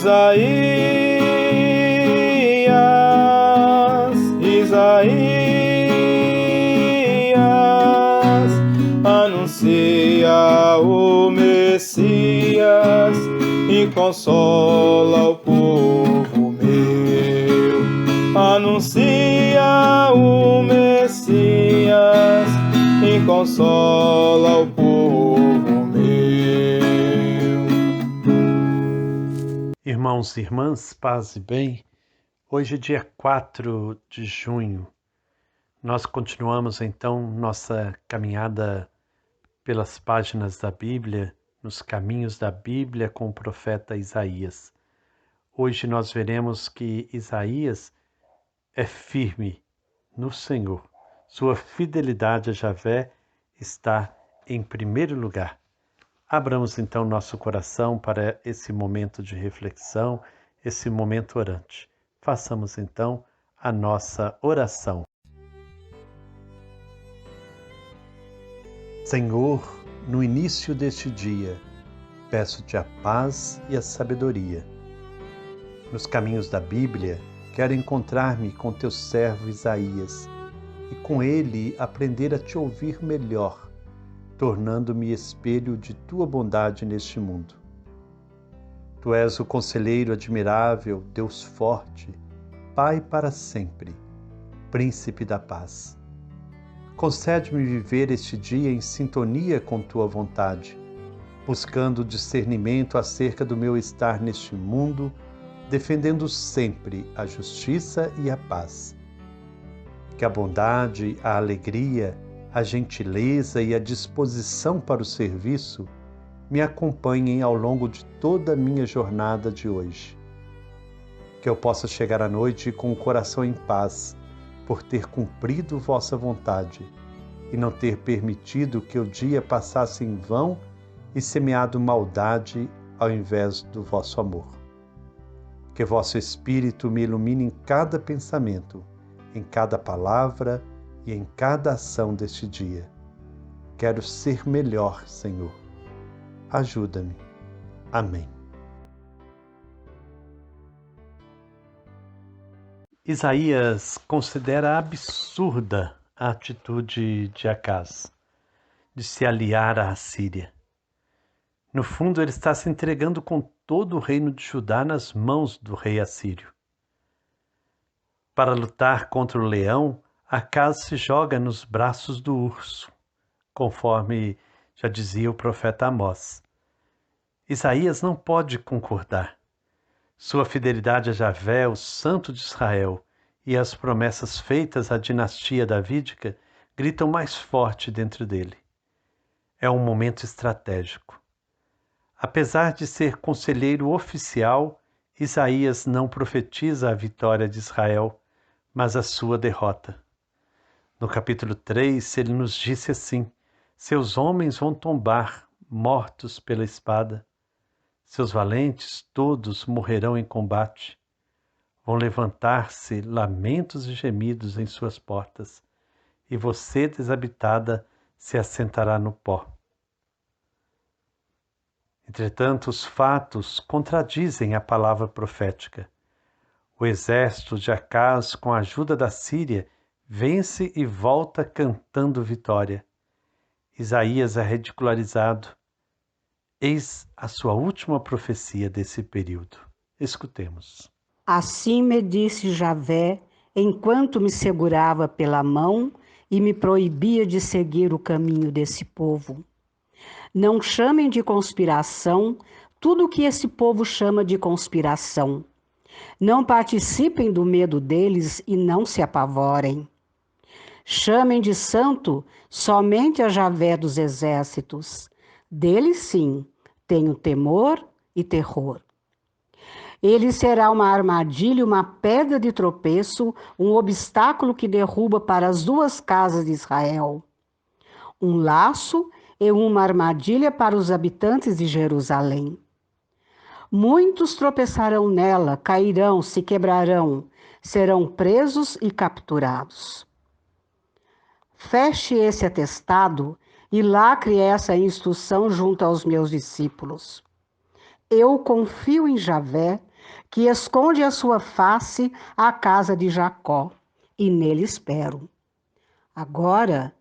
Isaías, anuncia o Messias e consola o povo meu. Anuncia o Messias e consola o povo meu. Irmãos e irmãs, paz e bem. Hoje é dia 4 de junho. Nós continuamos então nossa caminhada pelas páginas da Bíblia, nos caminhos da Bíblia com o profeta Isaías. Hoje nós veremos que Isaías é firme no Senhor. Sua fidelidade a Javé está em primeiro lugar. Abramos então nosso coração para esse momento de reflexão, esse momento orante. Façamos então a nossa oração. Senhor, no início deste dia, peço-te a paz e a sabedoria. Nos caminhos da Bíblia, quero encontrar-me com teu servo Isaías e com ele aprender a te ouvir melhor, tornando-me espelho de tua bondade neste mundo. Tu és o conselheiro admirável, Deus forte, Pai para sempre, Príncipe da paz. Concede-me viver este dia em sintonia com tua vontade, buscando discernimento acerca do meu estar neste mundo, defendendo sempre a justiça e a paz. Que a bondade, a alegria, a gentileza e a disposição para o serviço me acompanhem ao longo de toda a minha jornada de hoje. Que eu possa chegar à noite com o coração em paz, por ter cumprido vossa vontade e não ter permitido que o dia passasse em vão e semeado maldade ao invés do vosso amor. Que vosso Espírito me ilumine em cada pensamento, em cada palavra e em cada ação deste dia. Quero ser melhor, Senhor. Ajuda-me. Amém. Isaías considera absurda a atitude de Acaz de se aliar à Assíria. No fundo, ele está se entregando com todo o reino de Judá nas mãos do rei assírio. Para lutar contra o leão, Acaz se joga nos braços do urso, conforme já dizia o profeta Amós. Isaías não pode concordar. Sua fidelidade a Javé, o Santo de Israel, e as promessas feitas à dinastia davídica gritam mais forte dentro dele. É um momento estratégico. Apesar de ser conselheiro oficial, Isaías não profetiza a vitória de Israel, mas a sua derrota. No capítulo 3, ele nos disse assim: seus homens vão tombar, mortos pela espada. Seus valentes todos morrerão em combate. Vão levantar-se lamentos e gemidos em suas portas, e você, desabitada, se assentará no pó. Entretanto, os fatos contradizem a palavra profética. O exército de Acaz, com a ajuda da Síria, vence e volta cantando vitória. Isaías é ridicularizado. Eis a sua última profecia desse período. Escutemos. Assim me disse Javé, enquanto me segurava pela mão e me proibia de seguir o caminho desse povo. Não chamem de conspiração tudo o que esse povo chama de conspiração. Não participem do medo deles e não se apavorem. Chamem de santo somente a Javé dos exércitos. Dele sim, tenho temor e terror. Ele será uma armadilha, uma pedra de tropeço, um obstáculo que derruba para as duas casas de Israel. Um laço e uma armadilha para os habitantes de Jerusalém. Muitos tropeçarão nela, cairão, se quebrarão, serão presos e capturados. Feche esse atestado e lacre essa instrução junto aos meus discípulos. Eu confio em Javé, que esconde a sua face à casa de Jacó, e nele espero. Agora,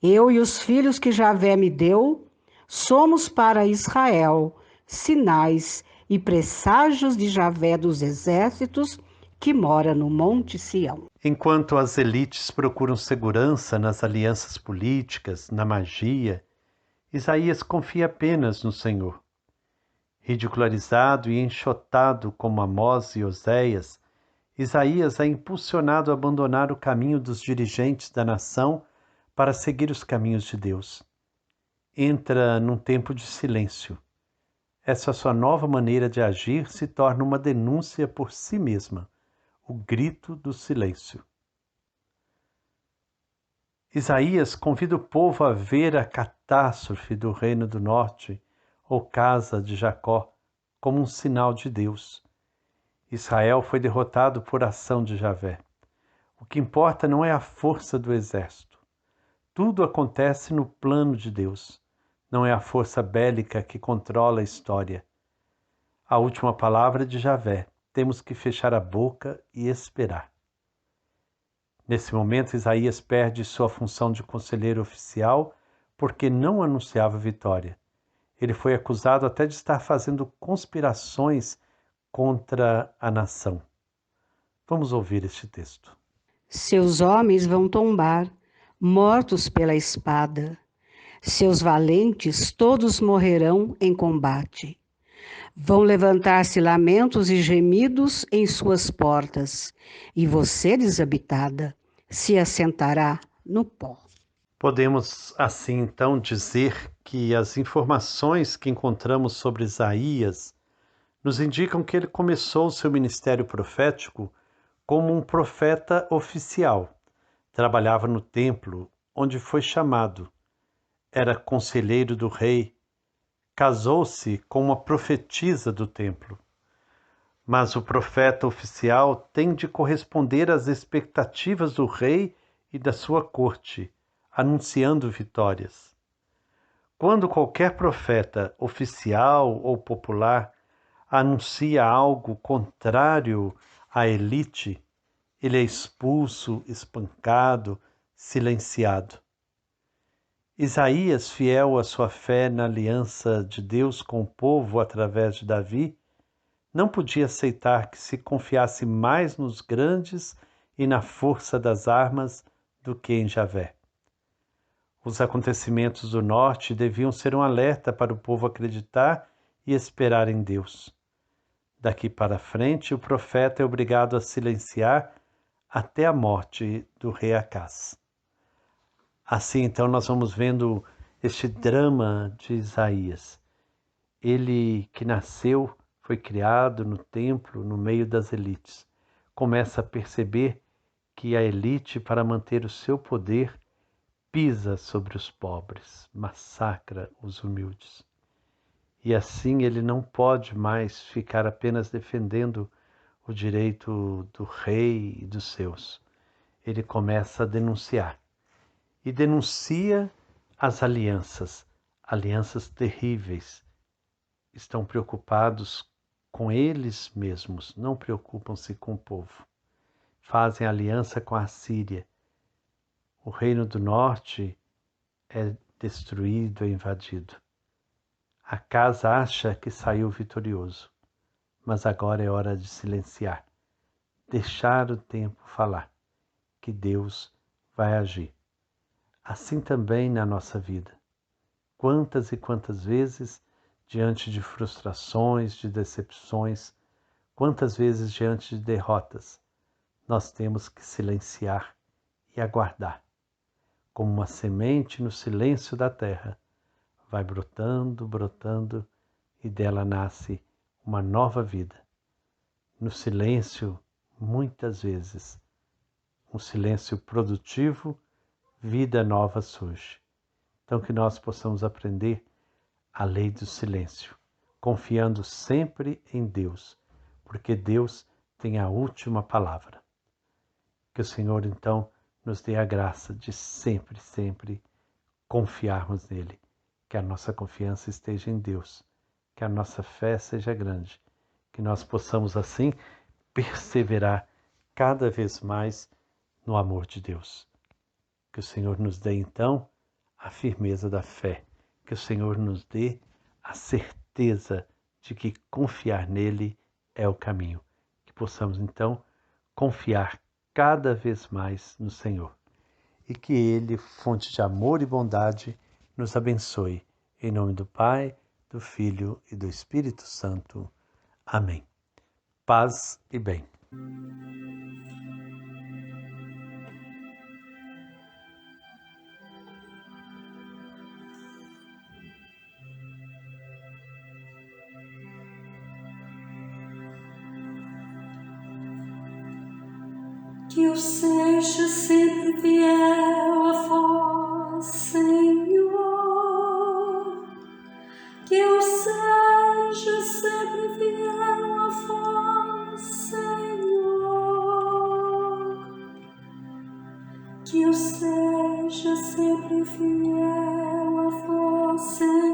eu e os filhos que Javé me deu, somos para Israel sinais e presságios de Javé dos exércitos que mora no Monte Sião. Enquanto as elites procuram segurança nas alianças políticas, na magia, Isaías confia apenas no Senhor. Ridicularizado e enxotado como Amós e Oséias, Isaías é impulsionado a abandonar o caminho dos dirigentes da nação para seguir os caminhos de Deus. Entra num tempo de silêncio. Essa sua nova maneira de agir se torna uma denúncia por si mesma, o grito do silêncio. Isaías convida o povo a ver a catástrofe do Reino do Norte, ou casa de Jacó, como um sinal de Deus. Israel foi derrotado por ação de Javé. O que importa não é a força do exército. Tudo acontece no plano de Deus. Não é a força bélica que controla a história. A última palavra é de Javé. Temos que fechar a boca e esperar. Nesse momento, Isaías perde sua função de conselheiro oficial porque não anunciava vitória. Ele foi acusado até de estar fazendo conspirações contra a nação. Vamos ouvir este texto. Seus homens vão tombar, mortos pela espada. Seus valentes todos morrerão em combate. Vão levantar-se lamentos e gemidos em suas portas, e você, desabitada, se assentará no pó. Podemos, assim, então, dizer que as informações que encontramos sobre Isaías nos indicam que ele começou seu ministério profético como um profeta oficial. Trabalhava no templo, onde foi chamado. Era conselheiro do rei. Casou-se com uma profetisa do templo. Mas o profeta oficial tem de corresponder às expectativas do rei e da sua corte, anunciando vitórias. Quando qualquer profeta oficial ou popular anuncia algo contrário à elite, ele é expulso, espancado, silenciado. Isaías, fiel à sua fé na aliança de Deus com o povo através de Davi, não podia aceitar que se confiasse mais nos grandes e na força das armas do que em Javé. Os acontecimentos do norte deviam ser um alerta para o povo acreditar e esperar em Deus. Daqui para frente, o profeta é obrigado a silenciar até a morte do rei Acás. Assim, então, nós vamos vendo este drama de Isaías. Ele que nasceu, foi criado no templo, no meio das elites, começa a perceber que a elite, para manter o seu poder, pisa sobre os pobres, massacra os humildes. E assim ele não pode mais ficar apenas defendendo o direito do rei e dos seus. Ele começa a denunciar. E denuncia as alianças terríveis. Estão preocupados com eles mesmos, não preocupam-se com o povo. Fazem aliança com a Assíria. O reino do norte é destruído, é invadido. Acás acha que saiu vitorioso, mas agora é hora de silenciar, deixar o tempo falar, que Deus vai agir. Assim também na nossa vida. Quantas e quantas vezes, diante de frustrações, de decepções, quantas vezes diante de derrotas, nós temos que silenciar e aguardar. Como uma semente no silêncio da terra, vai brotando, brotando, e dela nasce uma nova vida. No silêncio, muitas vezes, um silêncio produtivo, vida nova surge. Então que nós possamos aprender a lei do silêncio, confiando sempre em Deus, porque Deus tem a última palavra. Que o Senhor, então, nos dê a graça de sempre, sempre confiarmos nele, que a nossa confiança esteja em Deus, que a nossa fé seja grande, Que nós possamos, assim, perseverar cada vez mais no amor de Deus. Que o Senhor nos dê, então, a firmeza da fé. Que o Senhor nos dê a certeza de que confiar nele é o caminho. Que possamos, então, confiar cada vez mais no Senhor. E que Ele, fonte de amor e bondade, nos abençoe. Em nome do Pai, do Filho e do Espírito Santo. Amém. Paz e bem. Que eu seja sempre fiel a vós, Senhor. Que eu seja sempre fiel a vós, Senhor. Que eu seja sempre fiel a vós, Senhor.